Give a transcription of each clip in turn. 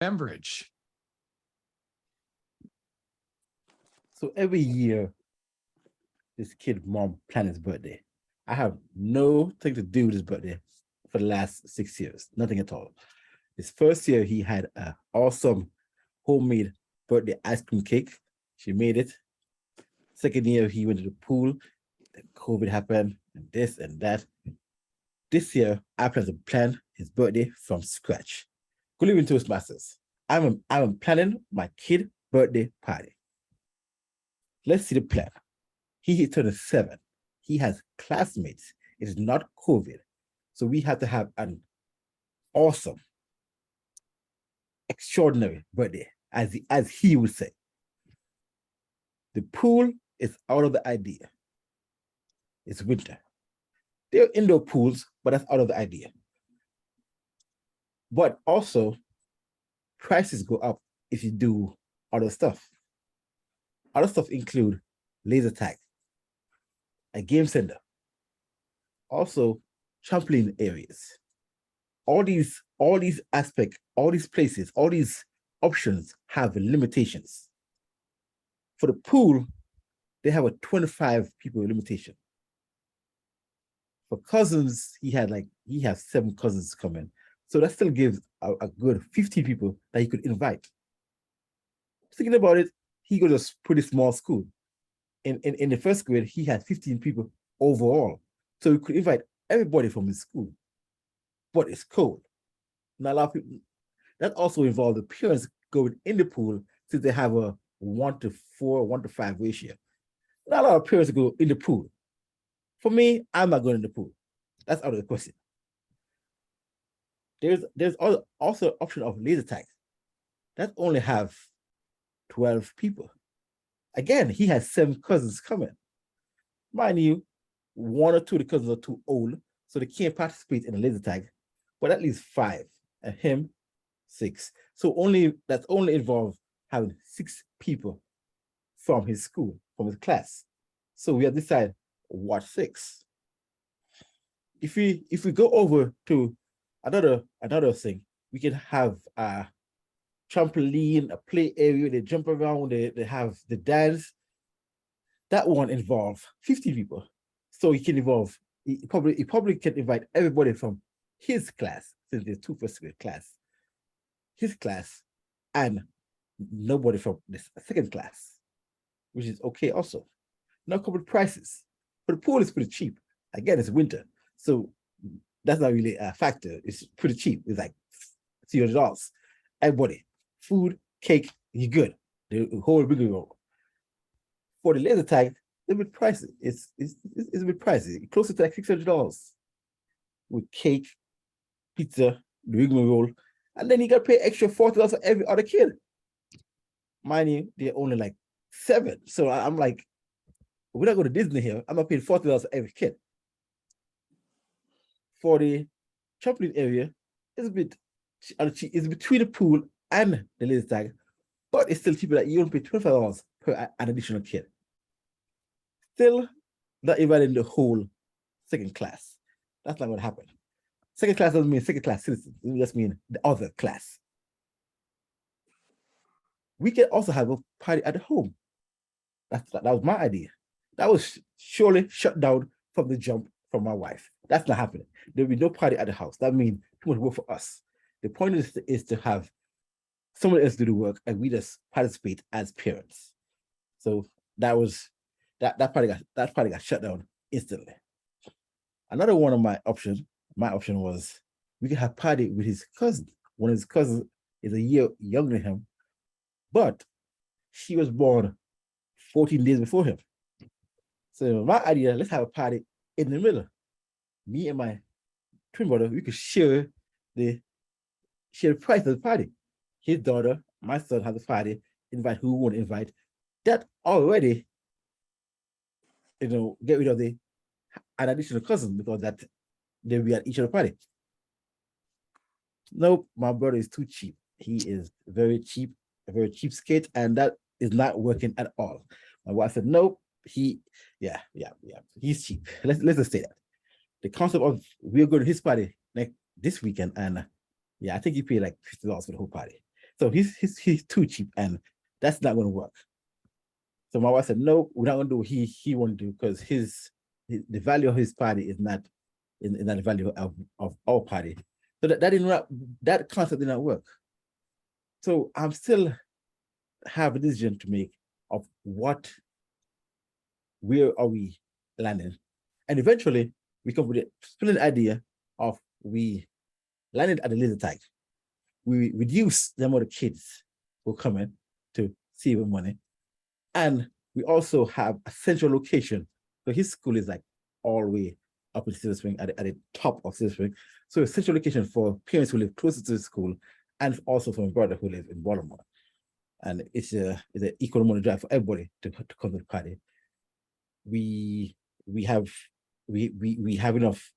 Bembridge. So every year, this kid mom planned his birthday. I have nothing to do with his birthday for the last 6 years, nothing at all. His first year, he had an awesome homemade birthday ice cream cake. She made it. Second year, he went to the pool. Then COVID happened, and this and that. This year, I plan to plan his birthday from scratch. Go live in Toastmasters. I'm planning my kid birthday party. Let's see the plan. He turned 7. He has classmates. It is not COVID. So we have to have an awesome, extraordinary birthday, as he would say. The pool is out of the idea. It's winter. There are indoor pools, but that's out of the idea. But also, prices go up if you do other stuff. Other stuff include laser tag, a game center, also trampoline areas. All these aspects, all these places, all these options have limitations. For the pool, they have a 25 people limitation. For cousins, he has 7 cousins coming. So that still gives a good 50 people that he could invite. Thinking about it, he goes to a pretty small school. In the first grade, he had 15 people overall. So he could invite everybody from his school. But it's cold. Not a lot of people. That also involves the parents going in the pool since they have a 1-4, 1-5 ratio. Not a lot of parents go in the pool. For me, I'm not going in the pool. That's out of the question. There's also an option of laser tag. That only have 12 people. Again, he has 7 cousins coming. Mind you, 1 or 2 of the cousins are too old, so they can't participate in the laser tag, but at least 5, and him, 6. So that's only involved having 6 people from his school, from his class. So we have decided what 6. If we go over to another thing, we can have a trampoline, a play area, they jump around, they have the dance. That one involves 50 people. So he probably can invite everybody from his class, since there's 2 first grade class, his class, and nobody from the second class, which is okay also. Now, a couple of prices. But the pool is pretty cheap. Again, it's winter, so that's not really a factor. It's pretty cheap. It's like $300. Everybody, food, cake, you're good. The whole rigmarole. For the laser tag, it's a bit pricey. It's a bit pricey, closer to like $600 with cake, pizza, the rigmarole, and then you got to pay extra $40 for every other kid. Mind you, they're only like 7, so I'm like, we're not going to Disney here. I'm not paying $40 for every kid. For the trampoline area, it's a bit, it's between the pool and the laser tag, but it's still cheaper that you only pay $25 per an additional kid. Still not inviting the whole second class. That's not going to happen. Second class doesn't mean second class citizens. It just means the other class. We can also have a party at home. That was my idea. That was surely shut down from the jump from my wife. That's not happening. There'll be no party at the house. That means too much work for us. The point is to have someone else do the work and we just participate as parents. So that party got shut down instantly. Another one of my option was we could have party with his cousin. One of his cousins is a year younger than him, but she was born 14 days before him. So my idea, let's have a party in the middle. Me and my twin brother, we could share the price of the party. His daughter, my son has a party, invite who we want to invite. That already, get rid of an additional cousin because that they'll be at each other party. Nope, my brother is too cheap. He is very cheap, a very cheapskate, and that is not working at all. My wife said, nope, he's cheap. Let's just say that. The concept of we're going to his party this weekend, and I think he paid like $50 for the whole party. So he's too cheap, and that's not going to work. So my wife said, no, we're not going to do what he won't do, because the value of his party is not the value of our party. So that concept did not work. So I'm still have a decision to make of where are we landing, and eventually we come with a splendid idea of we landed at the laser tag. We reduce the amount of kids who come in to save money, and we also have a central location. So his school is like all the way up in Silver Spring at the top of Silver Spring. So a central location for parents who live closer to the school, and also for my brother who lives in Baltimore. And it's an equal amount of drive for everybody to come to the party. We have enough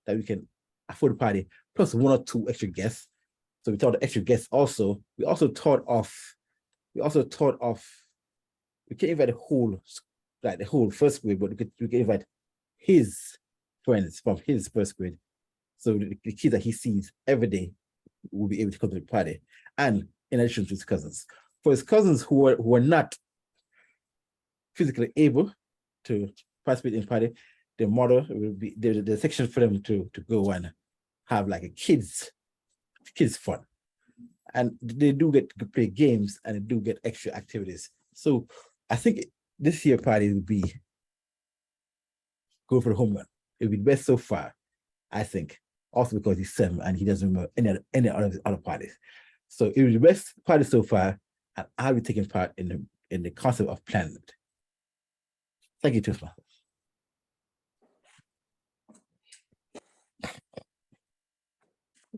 that we can afford the party, plus 1 or 2 extra guests. So we thought the extra guests also. We thought of we can't invite the whole first grade, but we can invite his friends from his first grade. So the kids that he sees every day will be able to come to the party. And in addition to his cousins. For his cousins who are not physically able to participate in the party, the mother will be the section for them to go and have like a kids fun. And they do get to play games, and they do get extra activities. So I think this year party would be go for the home run. It would be the best so far, I think. Also because he's 7 and he doesn't remember any other parties. So it was the best party so far, and I'll be taking part in the concept of planning it. Thank you, Toastmasters.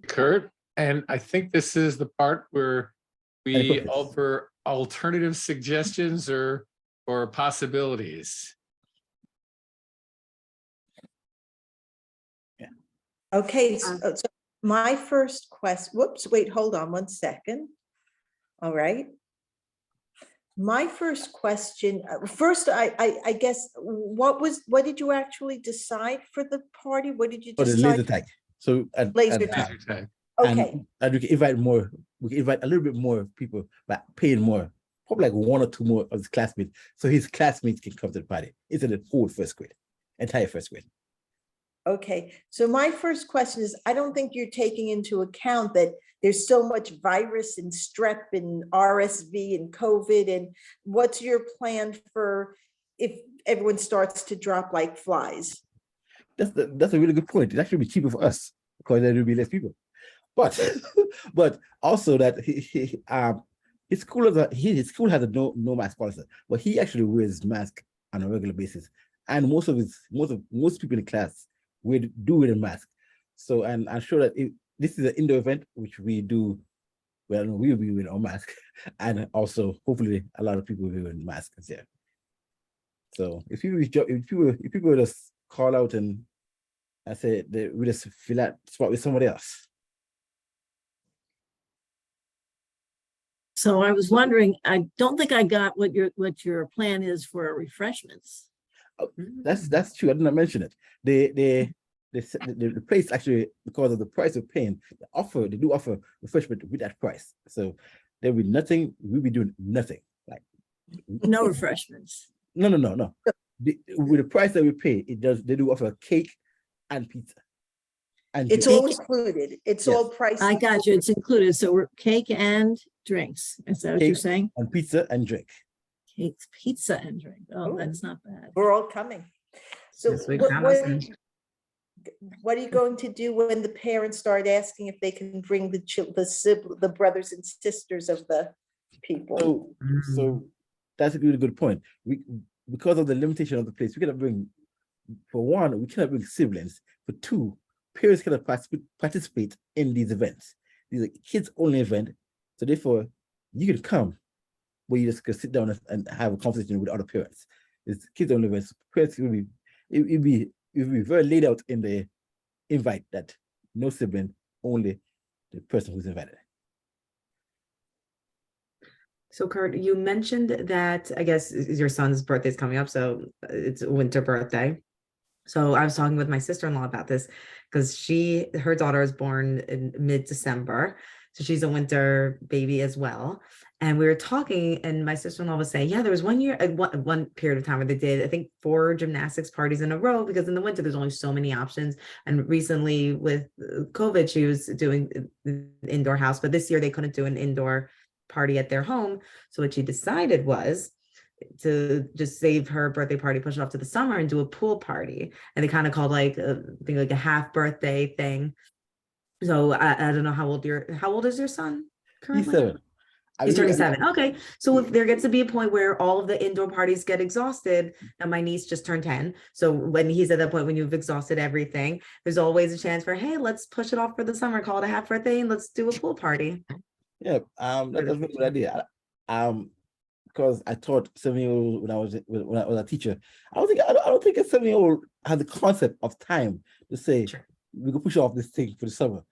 Kurt, and I think this is the part where we offer alternative suggestions or possibilities. Yeah. Okay, so my first question, whoops, wait, hold on 1 second. All right. My first question, first, I guess, what did you actually decide for the party? What did you decide? The laser tag. So laser tag. Okay. And we can invite more. We can invite a little bit more people by paying more, probably like 1 or 2 more of his classmates, so his classmates can come to the party instead of the whole entire first grade. Okay, so my first question is, I don't think you're taking into account that there's so much virus and strep and RSV and COVID, and what's your plan for if everyone starts to drop like flies? That's a really good point. It actually be cheaper for us because there will be less people. But also that his school has a no mask policy, but he actually wears mask on a regular basis, and most people in the class would do it in mask. So, and I'm sure that this is an indoor event which we do. Well, we will be wearing our mask, and also hopefully a lot of people will be wearing masks here. So if people just call out and I say we just fill that spot with somebody else. So I was wondering, I don't think I got what your plan is for refreshments. Oh, that's true. I did not mention it. The place actually, because of the price of paying, they do offer refreshment with that price. So there will be nothing. We'll be doing nothing. Like no refreshments. No. With the price that we pay, they do offer cake and pizza. And it's all included. It's all priced. I got you. It's included. So we're cake and drinks. Is that what you're saying? And pizza and drink. Cake, pizza and drink. Oh, that's not bad. We're all coming. So what are you going to do when the parents start asking if they can bring the brothers and sisters of the people? So that's a really good point. Because of the limitation of the place, we cannot bring, for one, we cannot bring siblings. For 2, parents cannot participate in these events. These are kids only event. So therefore, you can come, but you just can sit down and have a conversation with other parents. It's kids only events. Parents will be, it'll be very laid out in the invite that no sibling, only the person who's invited. So Kurt, you mentioned that, I guess your son's birthday is coming up, so it's a winter birthday. So I was talking with my sister-in-law about this because her daughter is born in mid-December. So she's a winter baby as well. And we were talking, and my sister-in-law was saying, yeah, there was one year, one period of time where they did, I think, 4 gymnastics parties in a row, because in the winter there's only so many options. And recently with COVID, she was doing the indoor house, but this year they couldn't do an indoor party at their home. So what she decided was to just save her birthday party, push it off to the summer, and do a pool party. And they kind of called like I think like a half birthday thing. So I don't know how old is your son currently? He's 7. He's turning 7. Okay. So if there gets to be a point where all of the indoor parties get exhausted, and my niece just turned 10. So when he's at that point, when you've exhausted everything, there's always a chance for, hey, let's push it off for the summer, call it a half birthday, and let's do a pool party. Yeah, that's a very good idea. Because I taught 7-year-old when I was a teacher. I don't think a 7-year-old has the concept of time to say, Sure. we can push off this thing for the summer.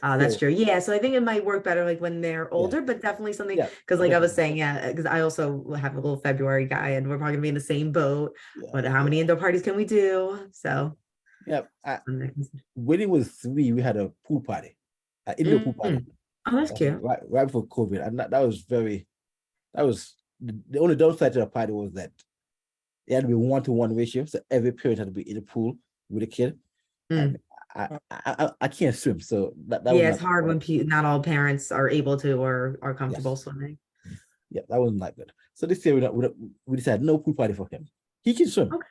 That's So, true. Yeah. So I think it might work better like when they're older, but definitely something, Yeah, because like I was definitely. saying, yeah, because I also have a little February guy, and we're probably gonna be in the same boat. Yeah, But how many indoor parties can we do? So yeah. When he was 3, we had a pool party, an indoor pool party. Oh, that's cute. Right before COVID, and that was the only downside to the party was that it had to be 1-to-1 ratio, so every parent had to be in the pool with a kid. And I can't swim, so that was Yeah, it's not hard when good. not all parents are able to or are comfortable Yes. swimming. Yeah, that wasn't that good. So this year we decided no pool party for him. He can swim. Okay.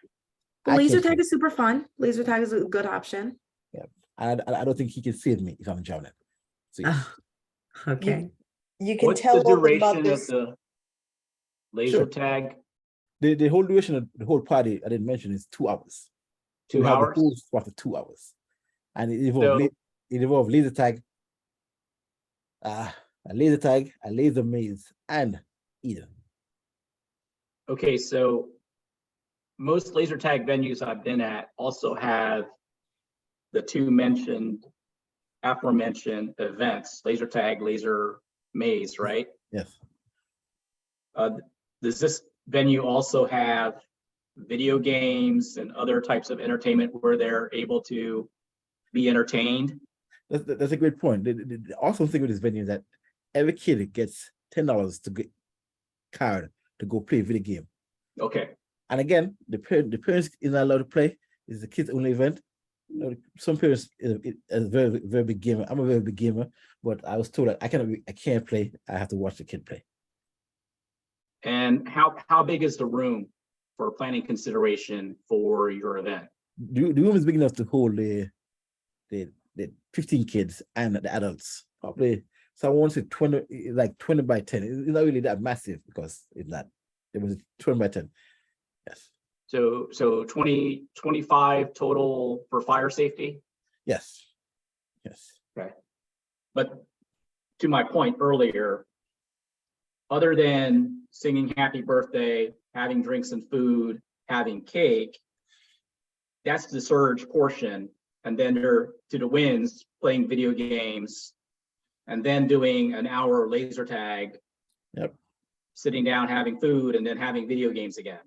Well, I laser can't tag swim. is super fun. Laser tag is a good option. Yeah, I don't think he can save me if I'm drowning. So yes. Okay. You can What's tell the all the duration of mothers. the laser Sure. tag? The whole duration of the whole party I didn't mention is 2 hours. So 2 we have the hours? whole spot for 2 hours, and it So- involved laser tag, a laser tag, a laser maze, and Eden. Okay, so most laser tag venues I've been at also have the 2 aforementioned events, laser tag, laser maze, right? Yes. Does this venue also have video games and other types of entertainment where they're able to be entertained? That's a great point. The awesome thing with this venue is that every kid gets $10 to get card to go play a video game. Okay, And again, the parents is not allowed to play. It's the kids only event. You know, some parents is a very, very big gamer. I'm a very big gamer, but I was told that I can't play. I have to watch the kid play. and how big is the room for planning consideration for your event? The room is big enough to hold the 15 kids and the adults. Probably, so I want to say 20, like 20 by 10. It's not really that massive because it's not. It was 20 by 10. Yes. So 25 total for fire safety? Yes. Yes. But to my point earlier, other than singing happy birthday, having drinks and food, having cake, that's the surge portion. And then they're to the winds playing video games and then doing an hour laser tag. Yep. Sitting down, having food, and then having video games again.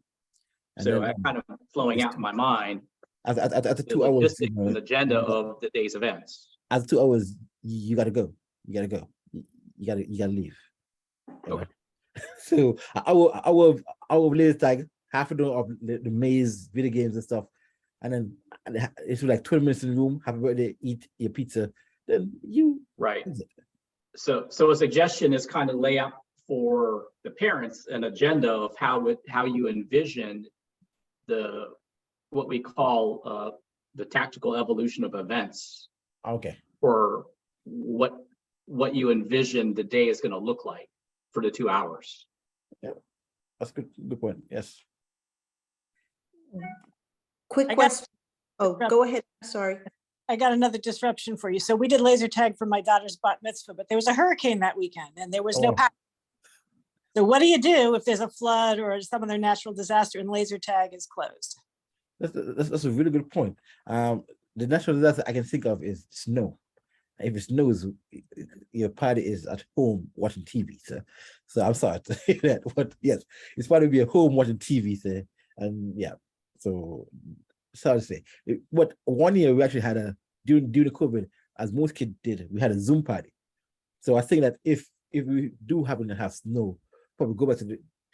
And So then, that kind of flowing out in my mind, after the 2 hours, logistics and agenda of the day's events. after 2 hours, you gotta go. You gotta go. You gotta leave. Okay. So I will laser tag, half of the maze, video games and stuff, and then it's like 20 minutes in the room. Happy birthday, eat your pizza. Then you Right. So a suggestion is kind of lay out for the parents an agenda of how you envision what we call the tactical evolution of events, okay. or what you envision the day is going to look like for the 2 hours. That's good. Good point. Yes. Quick I got- question. Oh, go ahead. Sorry. I got another disruption for you. So we did laser tag for my daughter's bat mitzvah, but there was a hurricane that weekend and there was no Oh. power. So what do you do if there's a flood or some other natural disaster and laser tag is closed? That's a really good point. The natural disaster I can think of is snow. If it snows, your party is at home watching TV. So I'm sorry to say that, but yes, it's probably be at home watching TV. So, and yeah, so sorry to say. But one year we actually had during the COVID, as most kids did, we had a Zoom party. So I think that if we do happen to have snow, probably go back to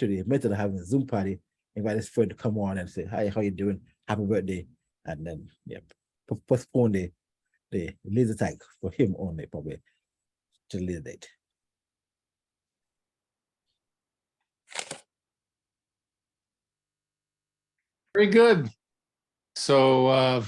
the method of having a Zoom party, invite his friend to come on and say, "Hi, how you doing? Happy birthday," and then postpone the laser tag for him only, probably to the later date. Very good. So